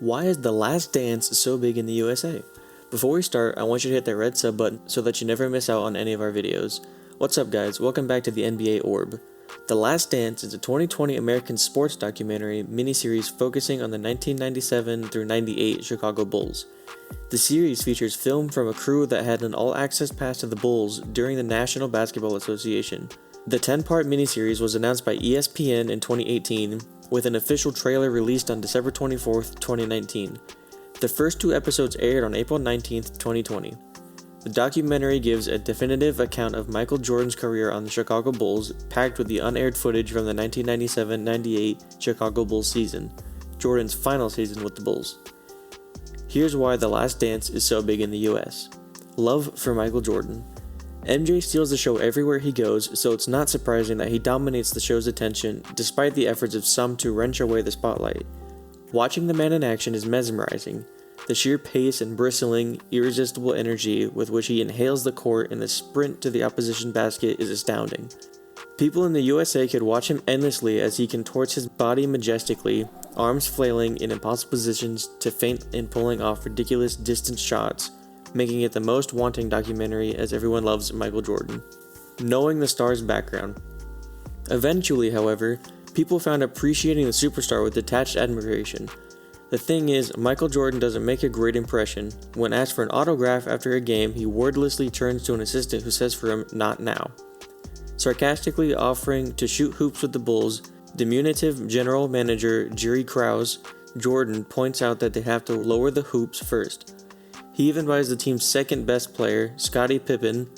Why is The Last Dance so big in the USA? Before we start, I want you to hit that red sub button so that you never miss out on any of our videos. What's up guys, welcome back to the NBA Orb. The Last Dance is a 2020 American sports documentary miniseries focusing on the 1997 through 98 Chicago Bulls. The series features film from a crew that had an all-access pass to the Bulls during the National Basketball Association. The 10-part miniseries was announced by ESPN in 2018, with an official trailer released on December 24, 2019. The first two episodes aired on April 19, 2020. The documentary gives a definitive account of Michael Jordan's career on the Chicago Bulls, packed with the unaired footage from the 1997-98 Chicago Bulls season, Jordan's final season with the Bulls. Here's why The Last Dance is so big in the US. Love for Michael Jordan. MJ steals the show everywhere he goes, so it's not surprising that he dominates the show's attention despite the efforts of some to wrench away the spotlight. Watching the man in action is mesmerizing. The sheer pace and bristling, irresistible energy with which he inhales the court in the sprint to the opposition basket is astounding. People in the USA could watch him endlessly as he contorts his body majestically, arms flailing in impossible positions to feint in pulling off ridiculous distance shots, making it the most wanting documentary as everyone loves Michael Jordan. Knowing the star's background. Eventually, however, people found appreciating the superstar with detached admiration. The thing is, Michael Jordan doesn't make a great impression. When asked for an autograph after a game, he wordlessly turns to an assistant who says for him, "Not now." Sarcastically offering to shoot hoops with the Bulls, diminutive general manager Jerry Krause, Jordan points out that they have to lower the hoops first. He even buys the team's second best player, Scottie Pippen,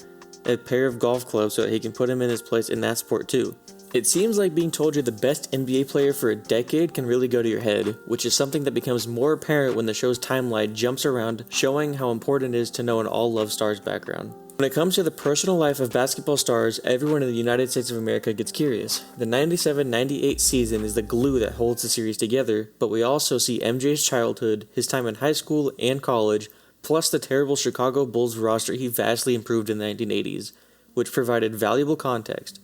a pair of golf clubs so that he can put him in his place in that sport too. It seems like being told you're the best NBA player for a decade can really go to your head, which is something that becomes more apparent when the show's timeline jumps around, showing how important it is to know an all-love star's background. When it comes to the personal life of basketball stars, everyone in the United States of America gets curious. The 97-98 season is the glue that holds the series together, but we also see MJ's childhood, his time in high school and college, plus the terrible Chicago Bulls roster he vastly improved in the 1980s, which provided valuable context.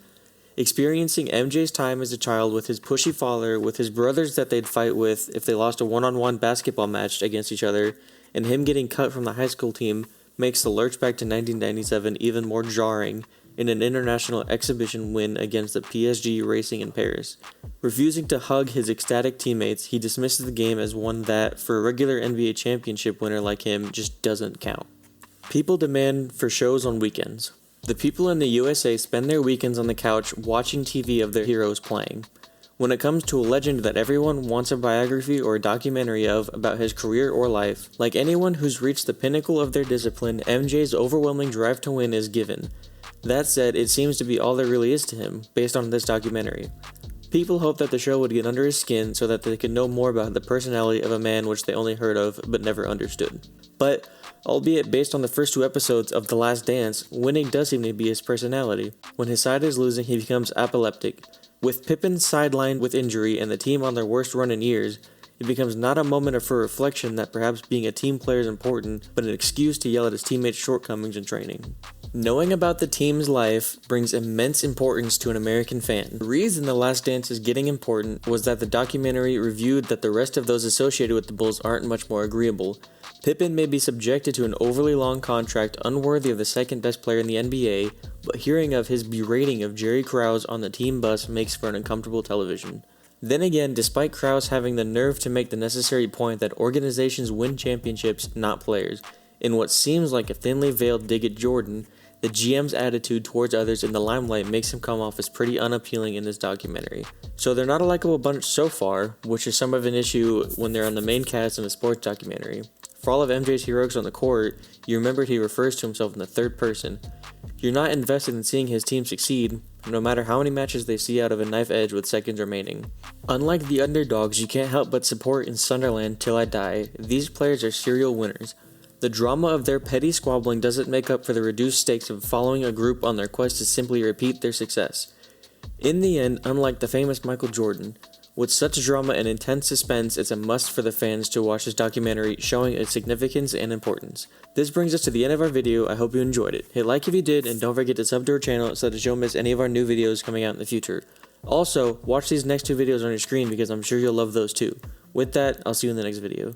Experiencing MJ's time as a child with his pushy father, with his brothers that they'd fight with if they lost a one-on-one basketball match against each other, and him getting cut from the high school team makes the lurch back to 1997 even more jarring in an international exhibition win against the PSG Racing in Paris. Refusing to hug his ecstatic teammates, he dismisses the game as one that, for a regular NBA championship winner like him, just doesn't count. People demand for shows on weekends. The people in the USA spend their weekends on the couch watching TV of their heroes playing. When it comes to a legend that everyone wants a biography or a documentary of about his career or life, like anyone who's reached the pinnacle of their discipline, MJ's overwhelming drive to win is given. That said, it seems to be all there really is to him, based on this documentary. People hope that the show would get under his skin so that they could know more about the personality of a man which they only heard of but never understood. But, albeit based on the first two episodes of The Last Dance, winning does seem to be his personality. When his side is losing, he becomes epileptic. With Pippen sidelined with injury and the team on their worst run in years, it becomes not a moment for reflection that perhaps being a team player is important, but an excuse to yell at his teammates' shortcomings in training. Knowing about the team's life brings immense importance to an American fan. The reason The Last Dance is getting important was that the documentary reviewed that the rest of those associated with the Bulls aren't much more agreeable. Pippen may be subjected to an overly long contract unworthy of the second best player in the NBA, but hearing of his berating of Jerry Krause on the team bus makes for an uncomfortable television. Then again, despite Krause having the nerve to make the necessary point that organizations win championships, not players, in what seems like a thinly veiled dig at Jordan, the GM's attitude towards others in the limelight makes him come off as pretty unappealing in this documentary. So they're not a likable bunch so far, which is some of an issue when they're on the main cast in a sports documentary. For all of MJ's heroics on the court, you remember he refers to himself in the third person. You're not invested in seeing his team succeed, no matter how many matches they see out of a knife edge with seconds remaining. Unlike the underdogs you can't help but support in Sunderland Till I Die, these players are serial winners. The drama of their petty squabbling doesn't make up for the reduced stakes of following a group on their quest to simply repeat their success. In the end, unlike the famous Michael Jordan, with such drama and intense suspense, it's a must for the fans to watch this documentary, showing its significance and importance. This brings us to the end of our video. I hope you enjoyed it. Hit like if you did, and don't forget to sub to our channel so that you don't miss any of our new videos coming out in the future. Also, watch these next two videos on your screen because I'm sure you'll love those too. With that, I'll see you in the next video.